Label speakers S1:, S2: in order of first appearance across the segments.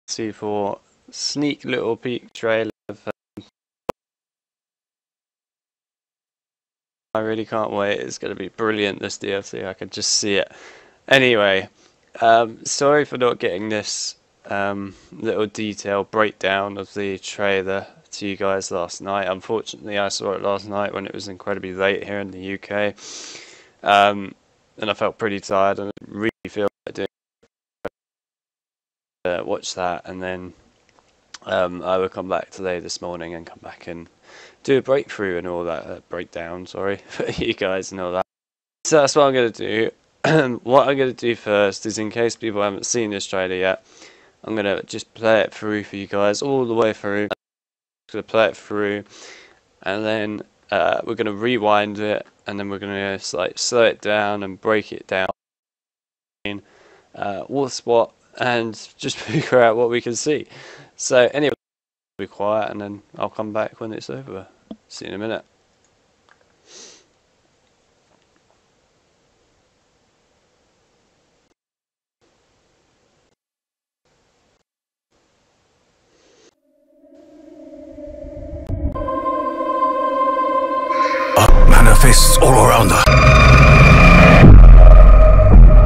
S1: see for sneak little peek trailer of I really can't wait. It's going to be brilliant, this DLC. I can just see it. Anyway, sorry for not getting this little detailed breakdown of the trailer to you guys last night. Unfortunately, I saw it last night when it was incredibly late here in the UK. And I felt pretty tired and I really feel like doing watch that, and then I will come back today this morning and come back and do a breakthrough and all that, breakdown, sorry, for you guys and all that. So that's what I'm going to do. What I'm going to do first is, in case people haven't seen this trailer yet, I'm going to just play it through for you guys, all the way through. I'm going to play it through, and then we're going to rewind it, and then we're going to like slow it down and break it down. What's what, and just figure out what we can see. So anyway, be quiet, and then I'll come back when it's over. See you in a minute.
S2: Manifests all around us.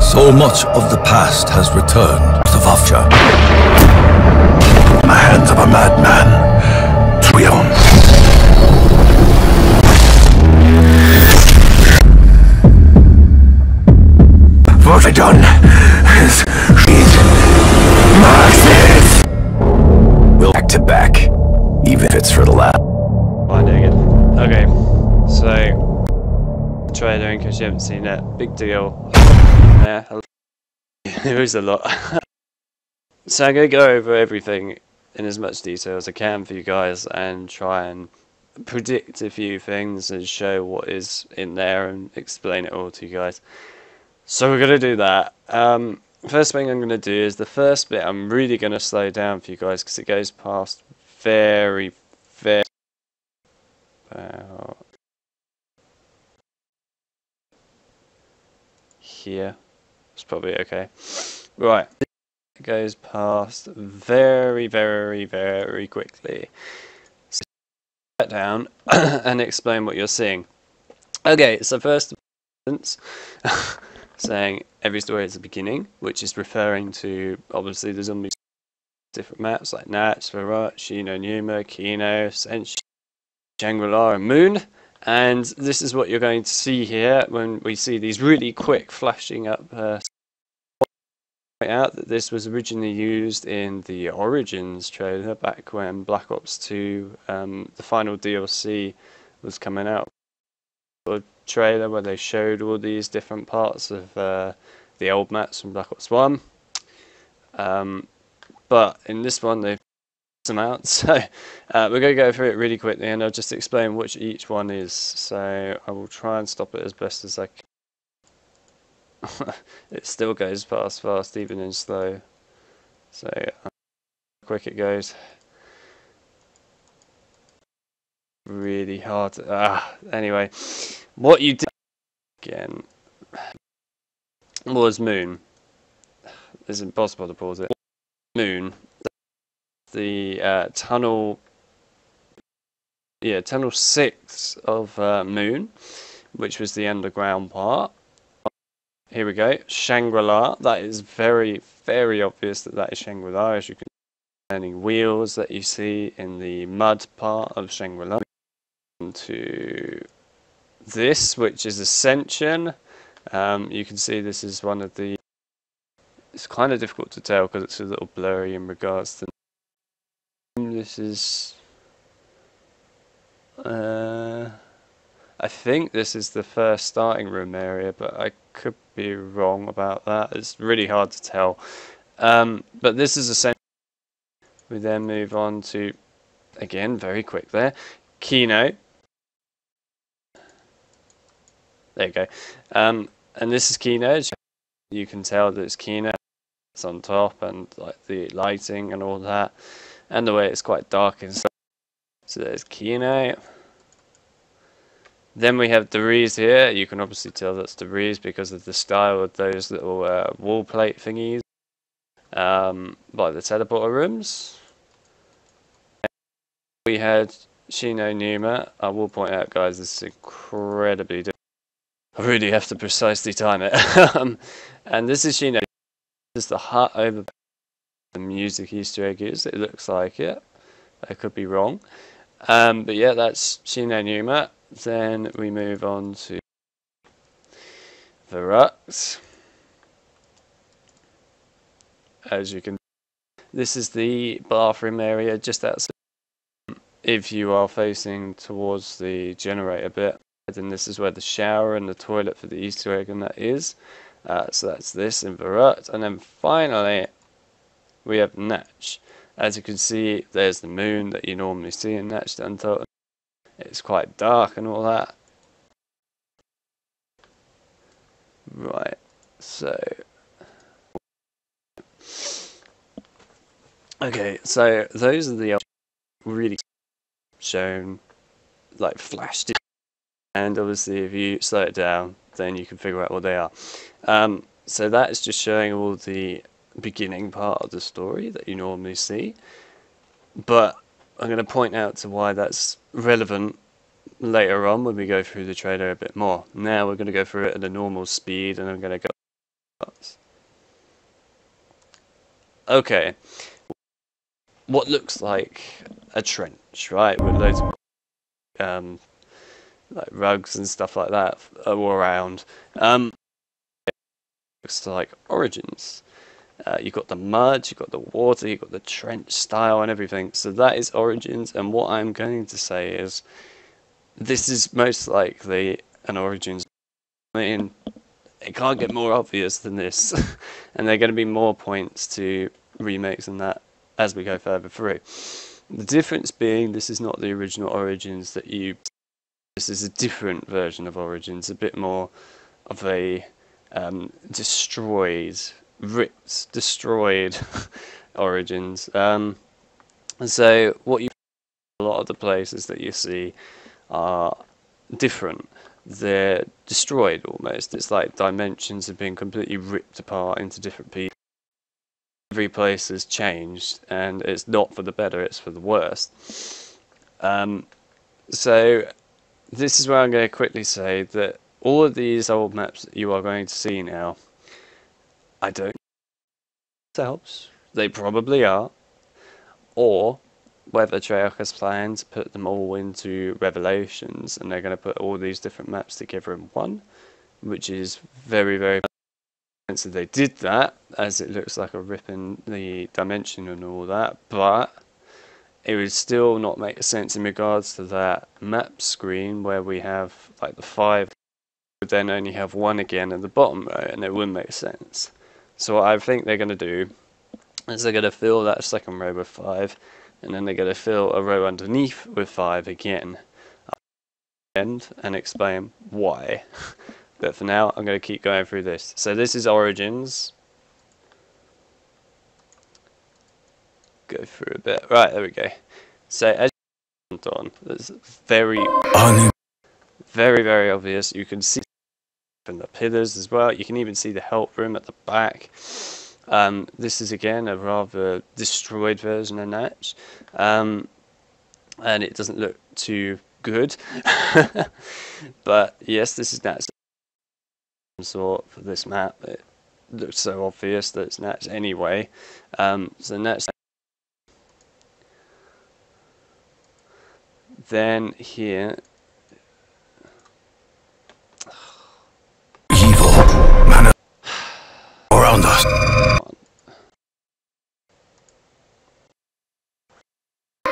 S2: So much of the past has returned to Vavcha. In the hands of a madman, Trion. What I done is read Marxist. We'll act it back, even if it's for the last.
S1: Finding it. Okay, so trailer, in case you haven't seen it, big deal. Yeah, there is a lot. So I'm going to go over everything in as much detail as I can for you guys and try and predict a few things and show what is in there and explain it all to you guys. So we're going to do that. First thing I'm going to do is the first bit I'm really going to slow down for you guys because it goes past very here. It's probably okay. Right. It goes past very quickly. So sit down and explain what you're seeing. Okay, so first saying every story has a beginning, which is referring to obviously the zombies different maps like Nats, Varat, Shino Numa, Kino, Senshi, Shangri-La and Moon. And this is what you're going to see here when we see these really quick flashing up. Point out that this was originally used in the Origins trailer back when Black Ops 2, the final DLC, was coming out. A trailer where they showed all these different parts of the old maps from Black Ops 1. But in this one they've them out, so we're going to go through it really quickly and I'll just explain which each one is. So I will try and stop it as best as I can. It still goes past fast even in slow, so how quick it goes. Really hard to, anyway, what you did again was Moon. It's impossible to pause it. Moon, the tunnel 6 of Moon, which was the underground part. Here we go, Shangri-La. That is very obvious that is Shangri-La, as you can see. Turning wheels that you see in the mud part of Shangri-La. To this, which is Ascension. You can see this is one of the. It's kind of difficult to tell because it's a little blurry in regards to. This is. I think this is the first starting room area, but I could be wrong about that. It's really hard to tell. But this is Ascension. We then move on to, again, very quick there, Kino. There you go. And this is Kino. You can tell that it's Kino. It's on top, and like the lighting and all that, and the way it's quite dark and stuff. So there's Kino. Then we have Deriz here. You can obviously tell that's Deriz because of the style of those little wall plate thingies. by the teleporter rooms. We had Shino Numa. I will point out, guys, this is incredibly difficult. I really have to precisely time it. And this is Shino. This is the hut over the music Easter egg is. It looks like it. I could be wrong. But yeah, that's Shino Numa. Then we move on to the Rux. As you can, this is the bathroom area just outside. If you are facing towards the generator bit, then this is where the shower and the toilet for the Easter egg and that is. So that's this in Verut. And then finally, we have Natch. As you can see, there's the moon that you normally see in Natch the Untold. It's quite dark and all that. Right, so... Okay, so those are the really shown, like flashed, and obviously if you slow it down, then you can figure out what they are. So that is just showing all the beginning part of the story that you normally see, but I'm going to point out to why that's relevant later on when we go through the trailer a bit more. Now we're going to go through it at a normal speed, and I'm going to go. Okay, what looks like a trench, right, with loads of like rugs and stuff like that all around. Looks like Origins. You've got the mud, you've got the water, you've got the trench style and everything. So that is Origins, and what I'm going to say is this is most likely an Origins. I mean, it can't get more obvious than this. And there are going to be more points to remakes than that as we go further through. The difference being this is not the original Origins that you... This is a different version of Origins, a bit more of a destroyed, ripped, destroyed Origins. So what you... A lot of the places that you see are different. They're destroyed almost. It's like dimensions have been completely ripped apart into different pieces. Every place has changed, and it's not for the better, it's for the worst. So this is where I'm going to quickly say that all of these old maps that you are going to see now, I don't know themselves. They probably are. Or whether Treyarch has planned to put them all into Revelations, and they're going to put all these different maps together in one, which is very, very expensive. They did that, as it looks like a rip in the dimension and all that, but it would still not make sense in regards to that map screen where we have like the 5, would then only have 1 again in the bottom row, and it wouldn't make sense. So what I think they're going to do is they're going to fill that second row with 5, and then they're going to fill a row underneath with 5 again, and explain why. But for now, I'm going to keep going through this. So this is Origins. Go through a bit. Right, there we go. So as you went on, it's very, very obvious. You can see from the pillars as well. You can even see the help room at the back. This is again a rather destroyed version of Natch, and it doesn't look too good. But yes, this is Natch. Sort for this map. It looks so obvious that it's Natch anyway. So Natch. Then here,
S2: Evil man around us.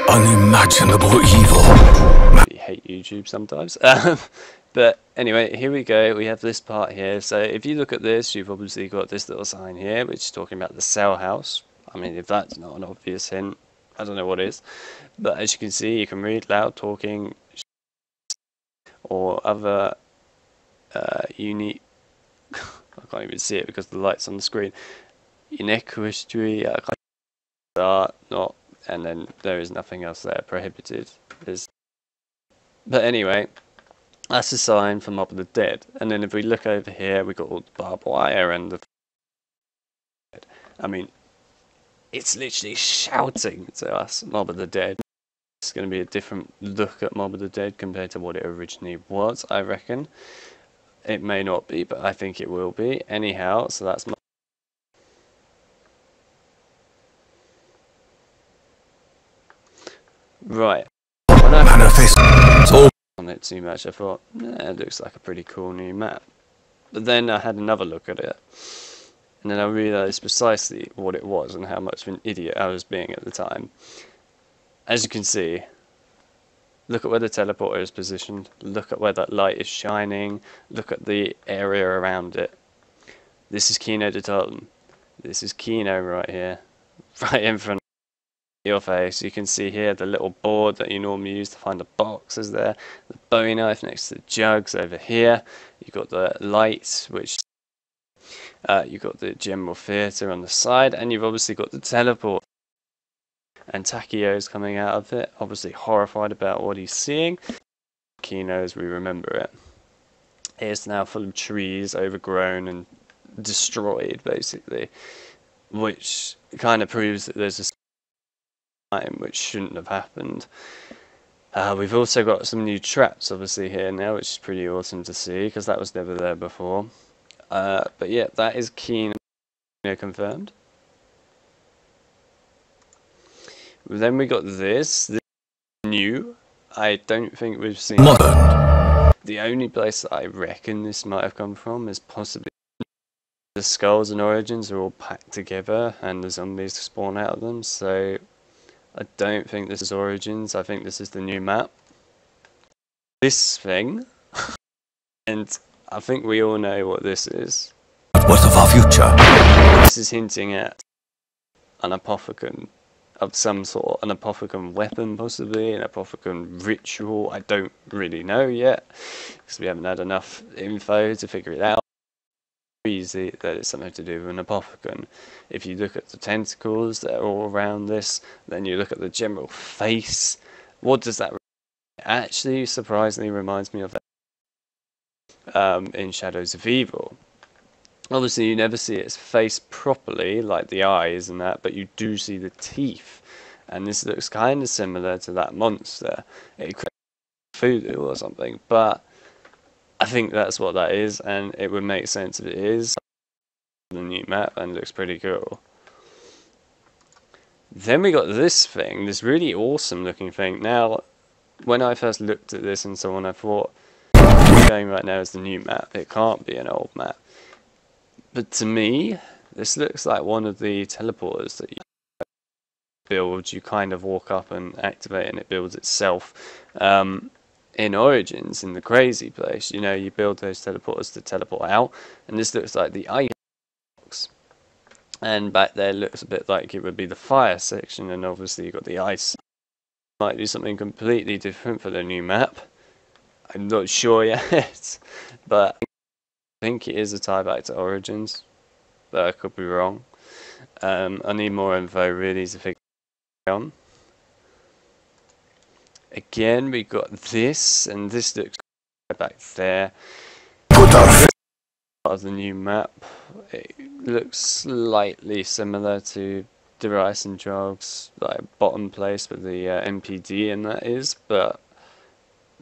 S2: Unimaginable evil.
S1: I hate YouTube sometimes. But anyway, here we go. We have this part here. So if you look at this, you've obviously got this little sign here, which is talking about the cell house. I mean, if that's not an obvious hint, I don't know what is. But as you can see, you can read loud talking or other unique... I can't even see it because the light's on the screen. Inequistry, not, and then there is nothing else there. Prohibited. But anyway, that's a sign for Mob of the Dead. And then if we look over here, we've got all the barbed wire and the... I mean, it's literally shouting to us, Mob of the Dead. It's going to be a different look at Mob of the Dead compared to what it originally was, I reckon. It may not be, but I think it will be. Anyhow, so that's my... Right. When I
S2: Manifest
S1: on it too much, I thought, it looks like a pretty cool new map. But then I had another look at it, and then I realised precisely what it was and how much of an idiot I was being at the time. As you can see, look at where the teleporter is positioned, look at where that light is shining, look at the area around it. This is Kino de Tartan. This is Kino right here, right in front of your face. You can see here the little board that you normally use to find the boxes there, the Bowie knife next to the jugs over here. You've got the lights, which you've got the general theatre on the side, and you've obviously got the teleport. And Takio's coming out of it, obviously horrified about what he's seeing. Kino, as we remember it, is now full of trees, overgrown and destroyed, basically, which kind of proves that there's a time which shouldn't have happened. We've also got some new traps, obviously, here now, which is pretty awesome to see, because that was never there before. But yeah, that is Kino confirmed. Then we got this is new. I don't think we've seen
S2: modern.
S1: The only place that I reckon this might have come from is possibly the skulls and origins are all packed together and the zombies spawn out of them, so I don't think this is Origins. I think this is the new map. This thing, and I think we all know what this is.
S2: What of our future?
S1: This is hinting at an apothecon of some sort, an apothecon weapon possibly, an apothecon ritual. I don't really know yet, because we haven't had enough info to figure it out. Easy that it's something to do with an apothecon. If you look at the tentacles that are all around this, then you look at the general face, what does that actually surprisingly reminds me of in Shadows of Evil. Obviously you never see its face properly, like the eyes and that, but you do see the teeth, and this looks kind of similar to that monster. It could be voodoo or something, but I think that's what that is, and it would make sense if it is the new map, and looks pretty cool. Then we got this thing, this really awesome looking thing. Now, when I first looked at this and so on, I thought, what we're going right now is the new map. It can't be an old map. But to me, this looks like one of the teleporters that you build. You kind of walk up and activate, and it builds itself. In Origins, in the crazy place, you know, you build those teleporters to teleport out, and this looks like the ice box. And back there looks a bit like it would be the fire section, and obviously you've got the ice. Might do something completely different for the new map. I'm not sure yet, but I think it is a tie back to Origins, but I could be wrong. I need more info really to figure it out. Again, we got this, and this looks back there. Part of the new map. It looks slightly similar to Device and Jogs, like bottom place with the MPD in that is, but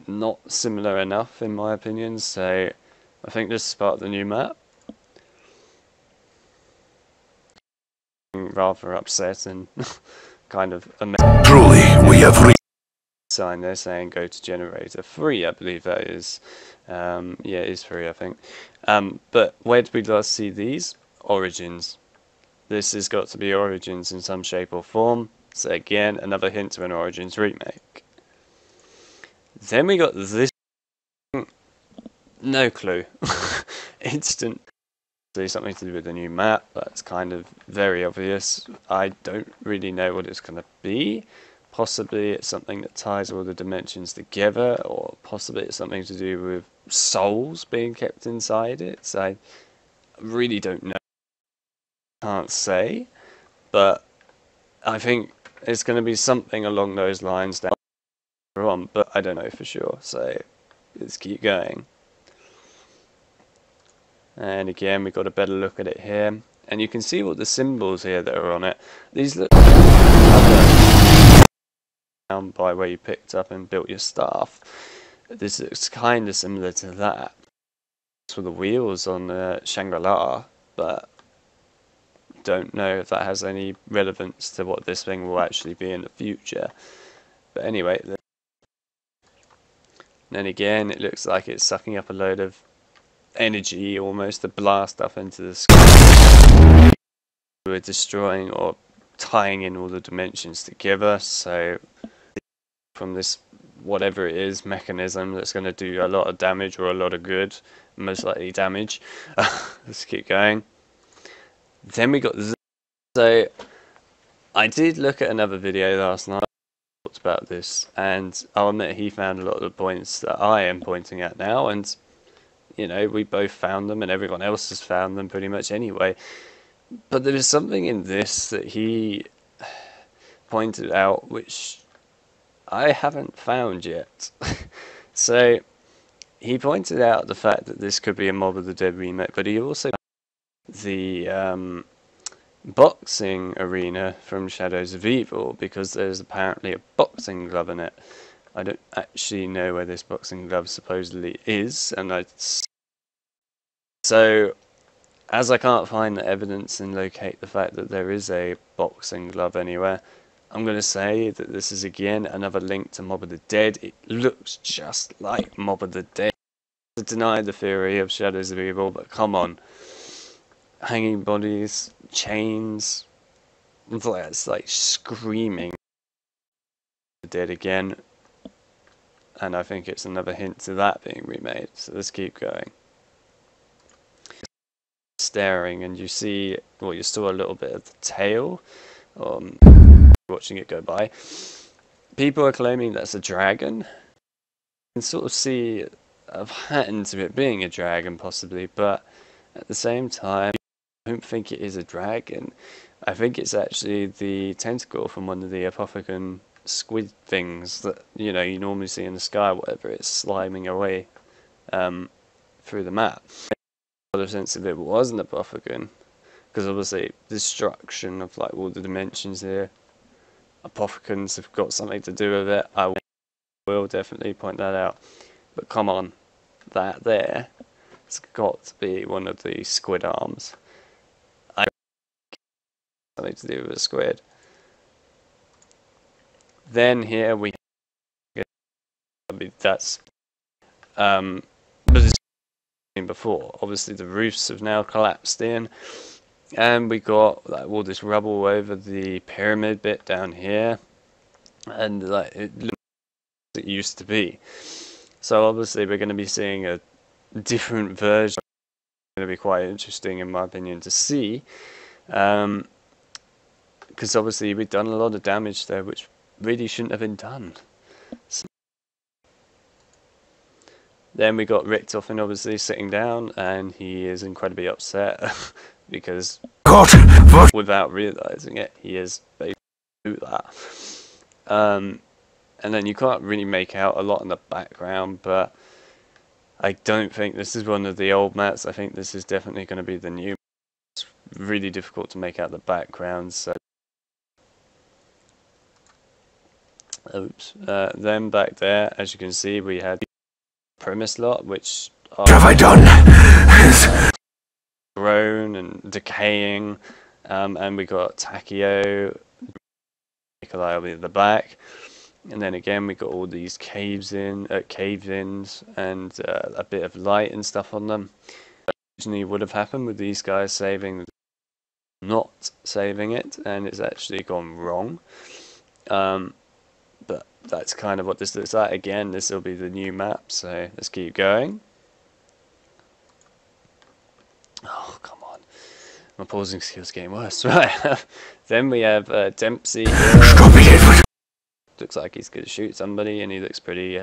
S1: not similar enough in my opinion, so I think this is part of the new map. Rather upset and kind of amazing.
S2: Truly, we have reached
S1: Sign there saying go to generator 3, I believe that is. Yeah, it is 3, I think. But where did we last see these? Origins. This has got to be Origins in some shape or form. So again, another hint to an Origins remake. Then we got this. No clue. Instant. Something to do with the new map. That's kind of very obvious. I don't really know what it's going to be. Possibly it's something that ties all the dimensions together, or possibly it's something to do with souls being kept inside it. So I really don't know. Can't say, but I think it's going to be something along those lines down on, but I don't know for sure. So let's keep going. And again, we've got a better look at it here. and you can see all the symbols here that are on it. These look down by where you picked up and built your staff. This looks kind of similar to that for the wheels on the Shangri-La, but don't know if that has any relevance to what this thing will actually be in the future. But anyway, then again, it looks like it's sucking up a load of energy almost to blast up into the sky. We're destroying or tying in all the dimensions together, so from this whatever it is mechanism that's going to do a lot of damage or a lot of good, most likely damage. Let's keep going. Then we got this. So I did look at another video last night talked about this, and I'll admit he found a lot of the points that I am pointing at now, and you know, we both found them and everyone else has found them pretty much anyway. But there is something in this that he pointed out which I haven't found yet. So he pointed out the fact that this could be a Mob of the Dead remake, but he also the boxing arena from Shadows of Evil, because there's apparently a boxing glove in it. I don't actually know where this boxing glove supposedly is, and so as I can't find the evidence and locate the fact that there is a boxing glove anywhere, I'm going to say that this is again another link to Mob of the Dead. It looks just like Mob of the Dead. I deny the theory of Shadows of Evil, but come on. Hanging bodies, chains, it's like screaming the Dead again. And I think it's another hint to that being remade, so let's keep going. Staring, and you see, well, you saw a little bit of the tail, watching it go by. People are claiming that's a dragon. You can sort of see a pattern to it being a dragon, possibly, but at the same time, I don't think it is a dragon. I think it's actually the tentacle from one of the Apophicon squid things that you normally see in the sky, whatever it's sliming away through the map. A lot of sense if it wasn't a Apophicon, because obviously destruction of like all the dimensions here, Apophicons have got something to do with it. I will definitely point that out. But come on, that there, it's got to be one of the squid arms. I something to do with a squid. Then here we that's but it's been before. Obviously the roofs have now collapsed in, and we got like all this rubble over the pyramid bit down here, and like it looks like it used to be. So obviously we're going to be seeing a different version. It's going to be quite interesting in my opinion to see, because obviously we've done a lot of damage there which really shouldn't have been done. So then we got Richtofen obviously sitting down, and he is incredibly upset because without realizing it, he is basically do that. And then you can't really make out a lot in the background, but I don't think this is one of the old maps. I think this is definitely going to be the new. It's really difficult to make out the background, so oops. Then back there, as you can see, we had premise lot, which are
S2: What have I done?
S1: grown and decaying, and we got Takeo, Nikolai will be at the back, and then again we got all these cave-ins, and a bit of light and stuff on them. Originally would have happened with these guys saving, not saving it, and it's actually gone wrong. But that's kind of what this looks like. Again, this will be the new map, so let's keep going. Oh, come on. My pausing skills getting worse. Right. Then we have Dempsey here. Looks like he's going to shoot somebody, and he looks pretty...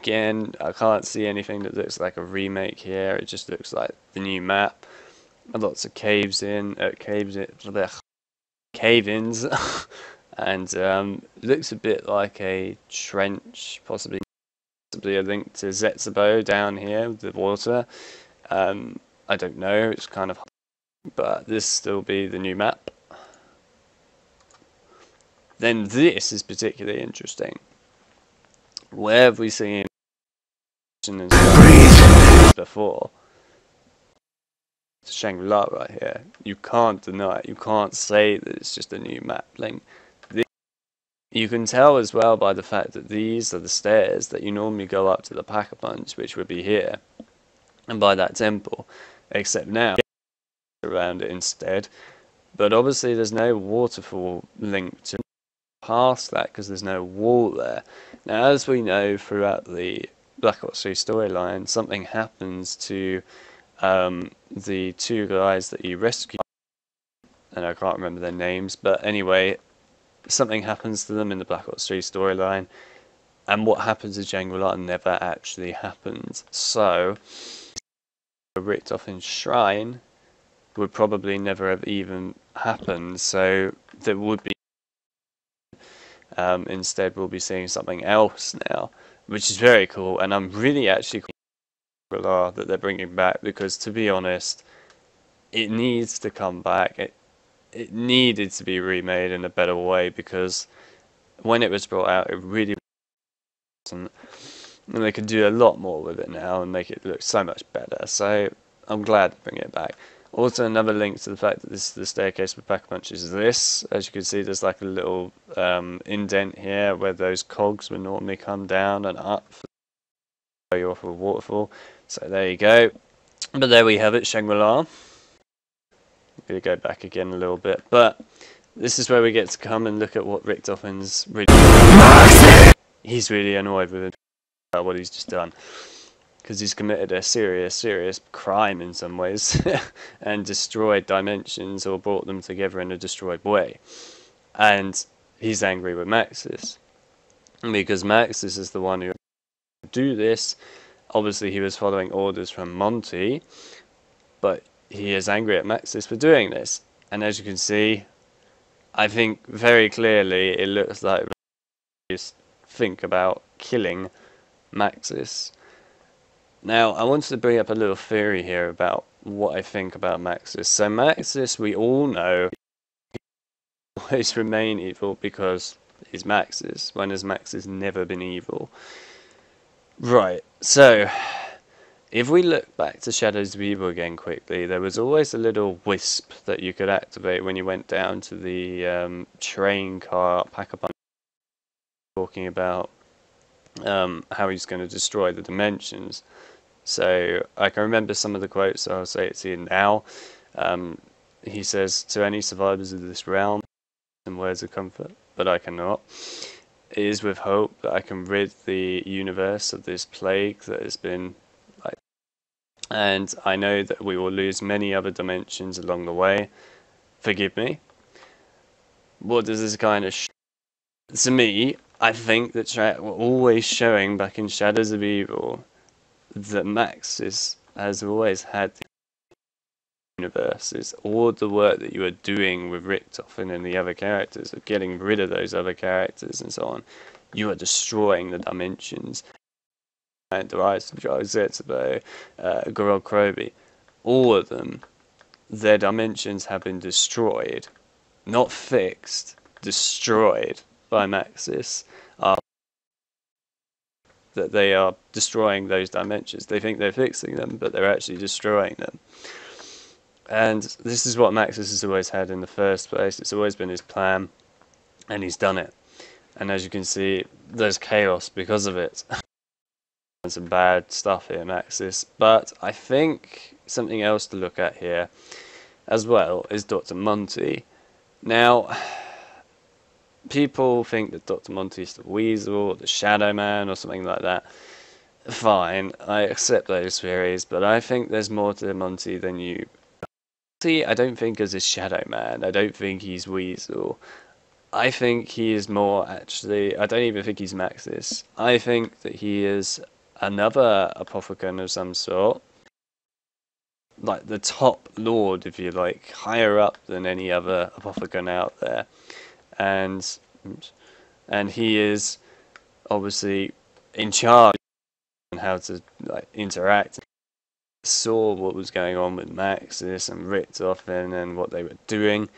S1: Again, I can't see anything that looks like a remake here. It just looks like the new map. Lots of cave-ins. And looks a bit like a trench, possibly a link to Zetsubo down here with the water. I don't know, it's kind of but this still be the new map. Then this is particularly interesting. Where have we seen before? Shangri-La right here. You can't deny it. You can't say that it's just a new map. Like, you can tell as well by the fact that these are the stairs that you normally go up to the Pack-a-Punch, which would be here, and by that temple. Except now, around it instead. But obviously there's no waterfall link to past that because there's no wall there. Now, as we know throughout the Black Ops 3 storyline, something happens to the two guys that you rescue, and I can't remember their names, but anyway, something happens to them in the Black Ops 3 storyline, and what happens to Shangri-La never actually happens. So, a Richtofen shrine would probably never have even happened, so there would be instead we'll be seeing something else now, which is very cool, and I'm really actually cool that they're bringing back, because to be honest, it needs to come back. It needed to be remade in a better way, because when it was brought out, it really wasn't, and they could do a lot more with it now and make it look so much better. So I'm glad to bring it back. Also, another link to the fact that this is the staircase with Pack-a-Punch is this. As you can see, there's like a little indent here where those cogs would normally come down and up for the way off of a waterfall. So there you go. But there we have it, Shangri-La. I'm going to go back again a little bit. But this is where we get to come and look at what Richtofen's really... He's really annoyed with it, about what he's just done. Because he's committed a serious crime in some ways and destroyed dimensions or brought them together in a destroyed way. And he's angry with Maxis, because Maxis is the one who do this. Obviously he was following orders from Monty, but he is angry at Maxis for doing this. And as you can see, I think very clearly it looks like they think about killing Maxis. Now, I wanted to bring up a little theory here about what I think about Maxis. So Maxis, we all know, will always remain evil because he's Maxis. When has Maxis never been evil? Right, so, if we look back to Shadows of Evil again quickly, there was always a little wisp that you could activate when you went down to the train car Pack-a-Punch, talking about how he's going to destroy the dimensions. So I can remember some of the quotes, so I'll say it to you now. He says, "To any survivors of this realm, and words of comfort, but I cannot. It is with hope that I can rid the universe of this plague that has been like, and I know that we will lose many other dimensions along the way. Forgive me." What does this kind of to me, I think that we're always showing back in Shadows of Evil that Maxis has always had the universes. All the work that you are doing with Richtofen and the other characters, of getting rid of those other characters and so on, you are destroying the dimensions. And the Rise of Zetsubo, Gorod Krobi, all of them, their dimensions have been destroyed. Not fixed, destroyed by Maxis. That they are destroying those dimensions. They think they're fixing them, but they're actually destroying them. And this is what Maxis has always had in the first place. It's always been his plan, and he's done it. And as you can see, there's chaos because of it. And some bad stuff here, Maxis. But I think something else to look at here as well is Dr. Monty. Now, people think that Dr. Monty is the Weasel or the Shadow Man or something like that. Fine, I accept those theories, but I think there's more to Monty than you. Monty, I don't think is a Shadow Man. I don't think he's Weasel. I think he is more actually. I don't even think he's Maxis. I think that he is another Apothicon of some sort. Like the top lord, if you like, higher up than any other Apothicon out there. And he is obviously in charge of how to like interact saw what was going on with Maxis and Richtofen and what they were doing,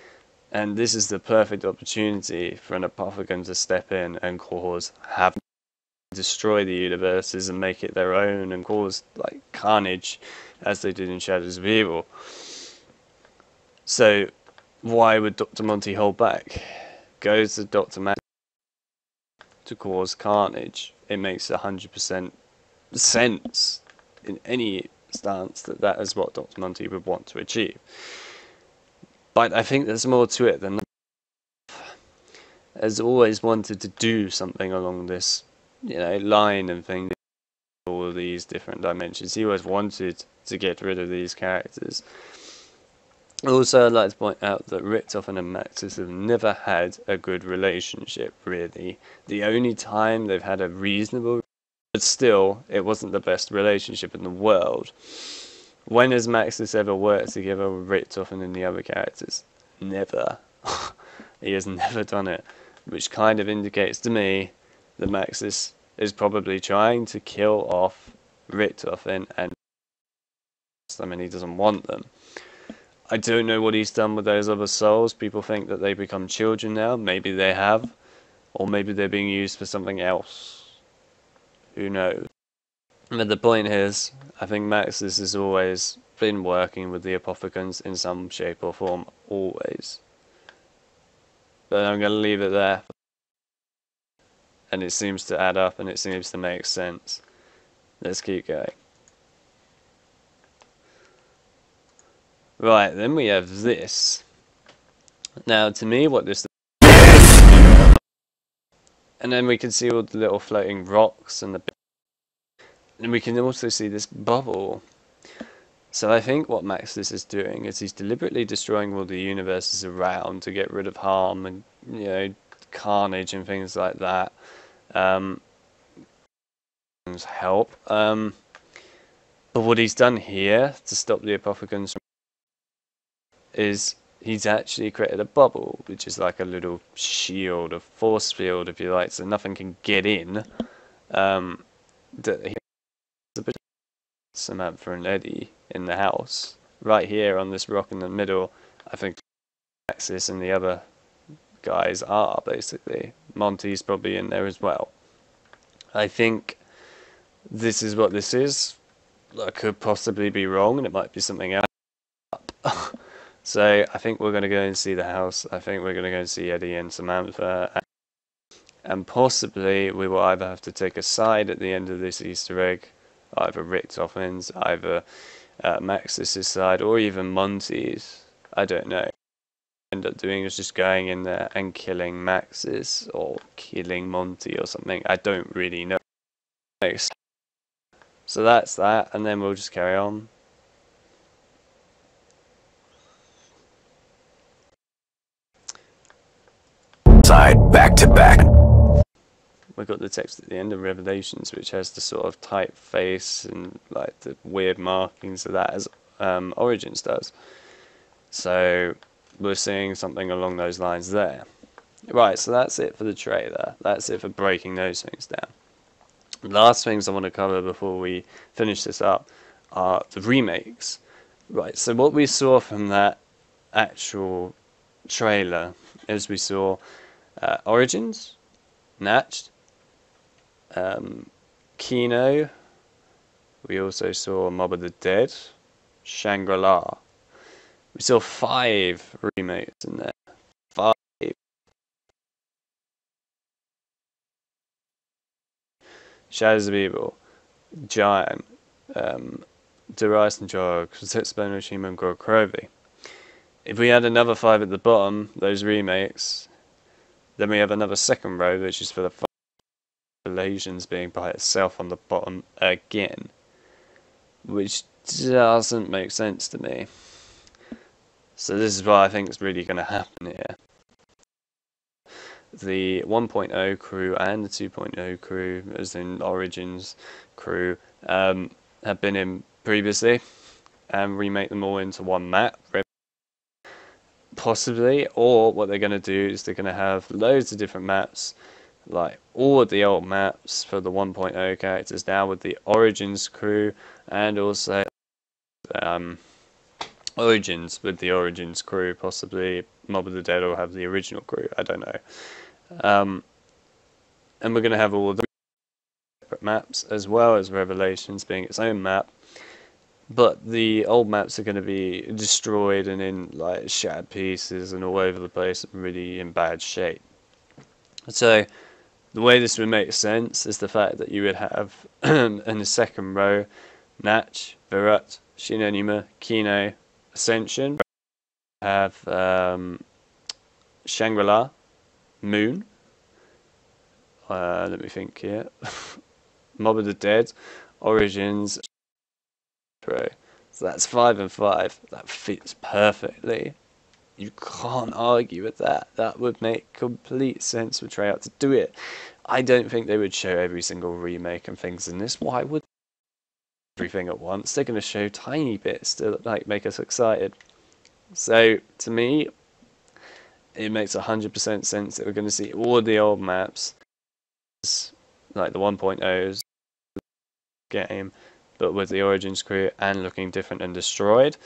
S1: and this is the perfect opportunity for an Apothicon to step in and cause havoc, destroy the universes and make it their own and cause like carnage as they did in Shadows of Evil. So why would Dr. Monty hold back? Goes to Dr. Matt to cause carnage. It makes 100% sense in any stance that is what Dr. Monty would want to achieve. But I think there's more to it than that. Has always wanted to do something along this, line and thing, all these different dimensions. He always wanted to get rid of these characters. Also, I'd like to point out that Richtofen and Maxis have never had a good relationship, really. The only time they've had a reasonable, but still, it wasn't the best relationship in the world. When has Maxis ever worked together with Richtofen and the other characters? Never. He has never done it, which kind of indicates to me that Maxis is probably trying to kill off Richtofen and he doesn't want them. I don't know what he's done with those other souls. People think that they become children now. Maybe they have. Or maybe they're being used for something else. Who knows? But the point is, I think Maxis has always been working with the Apothicons in some shape or form. Always. But I'm going to leave it there. And it seems to add up and it seems to make sense. Let's keep going. Right, then we have this. Now, to me, what this... And then we can see all the little floating rocks and the... And we can also see this bubble. So I think what Maxis is doing is he's deliberately destroying all the universes around to get rid of harm and, carnage and things like that. Help. But what he's done here to stop the Apothicons from is he's actually created a bubble, which is like a little shield, a force field, if you like, so nothing can get in. That he Samantha and Eddie in the house, right here on this rock in the middle. I think Maxis and the other guys are basically. Monty's probably in there as well. I think this is what this is. I could possibly be wrong, and it might be something else. So I think we're going to go and see the house. I think we're going to go and see Eddie and Samantha. And possibly we will either have to take a side at the end of this Easter egg, either Richtofen's, either Maxis' side, or even Monty's. I don't know. What I end up doing is just going in there and killing Maxis or killing Monty or something. I don't really know. So that's that, and then we'll just carry on.
S2: Side back to back.
S1: We've got the text at the end of Revelations, which has the sort of typeface and like the weird markings of that as Origins does. So we're seeing something along those lines there. Right, so that's it for the trailer. That's it for breaking those things down. The last things I want to cover before we finish this up are the remakes. Right, so what we saw from that actual trailer is we saw Origins, Natched, Kino, we also saw Mob of the Dead, Shangri-La. We saw 5 remakes in there. 5. Shadows of Evil, Giant, Darius and Jog, Setsubono Shima and Gorokurovi. If we add another 5 at the bottom, those remakes, then we have another second row, which is for the Revelations being by itself on the bottom again, which doesn't make sense to me. So this is what I think is really going to happen here. The 1.0 crew and the 2.0 crew, as in Origins crew, have been in previously, and remake them all into one map. Possibly, or what they're going to do is they're going to have loads of different maps, like all of the old maps for the 1.0 characters now with the Origins crew, and also Origins with the Origins crew. Possibly Mob of the Dead will have the original crew. I don't know. And we're going to have all the separate maps as well as Revelations being its own map. But the old maps are going to be destroyed and in like shattered pieces and all over the place, and really in bad shape. So the way this would make sense is the fact that you would have in the second row Natch, Virut, Shinonima, Kino, Ascension. Have Shangri-La, Moon. Let me think here. Mob of the Dead, Origins, Pro. So that's 5 and 5. That fits perfectly. You can't argue with that. That would make complete sense for Treyarch to do it. I don't think they would show every single remake and things in this. Why would everything at once? They're going to show tiny bits to like make us excited. So to me, it makes 100% sense that we're going to see all the old maps, like the 1.0s game, but with the Origins crew and looking different and destroyed.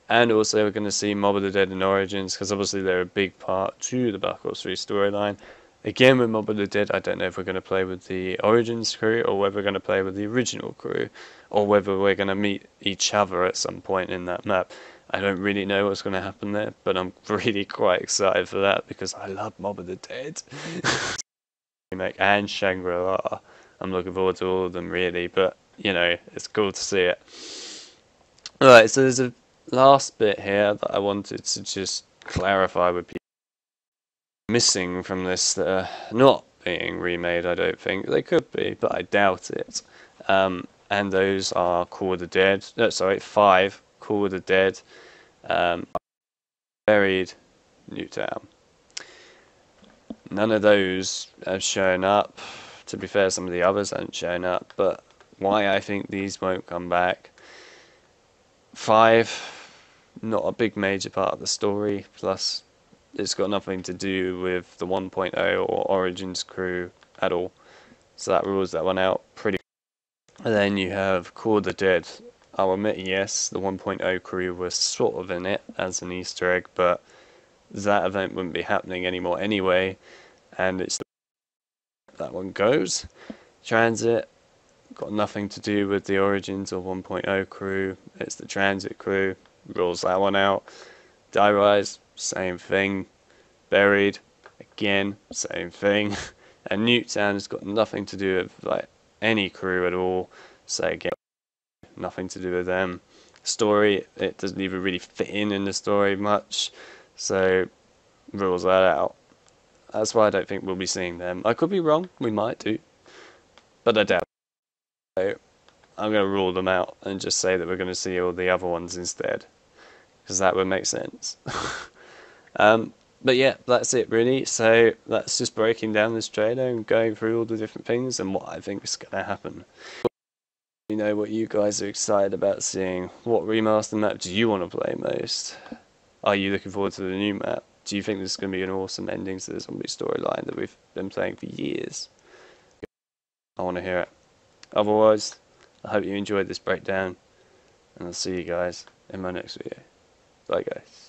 S1: And also we're going to see Mob of the Dead and Origins, because obviously they're a big part to the Black Ops 3 storyline. Again, with Mob of the Dead, I don't know if we're going to play with the Origins crew, or whether we're going to play with the original crew, or whether we're going to meet each other at some point in that map. I don't really know what's going to happen there, but I'm really quite excited for that, because I love Mob of the Dead. Remake and Shangri-La. I'm looking forward to all of them, really, but, you know, it's cool to see it. Alright, so there's a last bit here that I wanted to just clarify with people missing from this that are not being remade. I don't think they could be, but I doubt it. And those are Call of the Dead. No, sorry, 5 Call of the Dead, Buried, Newtown. None of those have shown up. To be fair, some of the others haven't shown up. But why I think these won't come back? 5, not a big major part of the story. Plus, it's got nothing to do with the 1.0 or Origins crew at all. So that rules that one out pretty. And then you have Call of the Dead. I'll admit, yes, the 1.0 crew was sort of in it as an Easter egg, but that event wouldn't be happening anymore anyway. And it's that one goes. Transit, got nothing to do with the Origins or 1.0 crew. It's the Transit crew, rules that one out. Die Rise, same thing. Buried, again, same thing. And Newtown has got nothing to do with like any crew at all. So again, nothing to do with them. Story, it doesn't even really fit in the story much. So rules that out. That's why I don't think we'll be seeing them. I could be wrong, we might do, but I doubt it. So I'm going to rule them out and just say that we're going to see all the other ones instead, because that would make sense. But yeah, that's it really. So that's just breaking down this trailer and going through all the different things and what I think is going to happen. You know what you guys are excited about seeing. What remaster map do you want to play most? Are you looking forward to the new map? Do you think this is going to be an awesome ending to the zombie storyline that we've been playing for years? I want to hear it. Otherwise, I hope you enjoyed this breakdown, and I'll see you guys in my next video. Bye guys.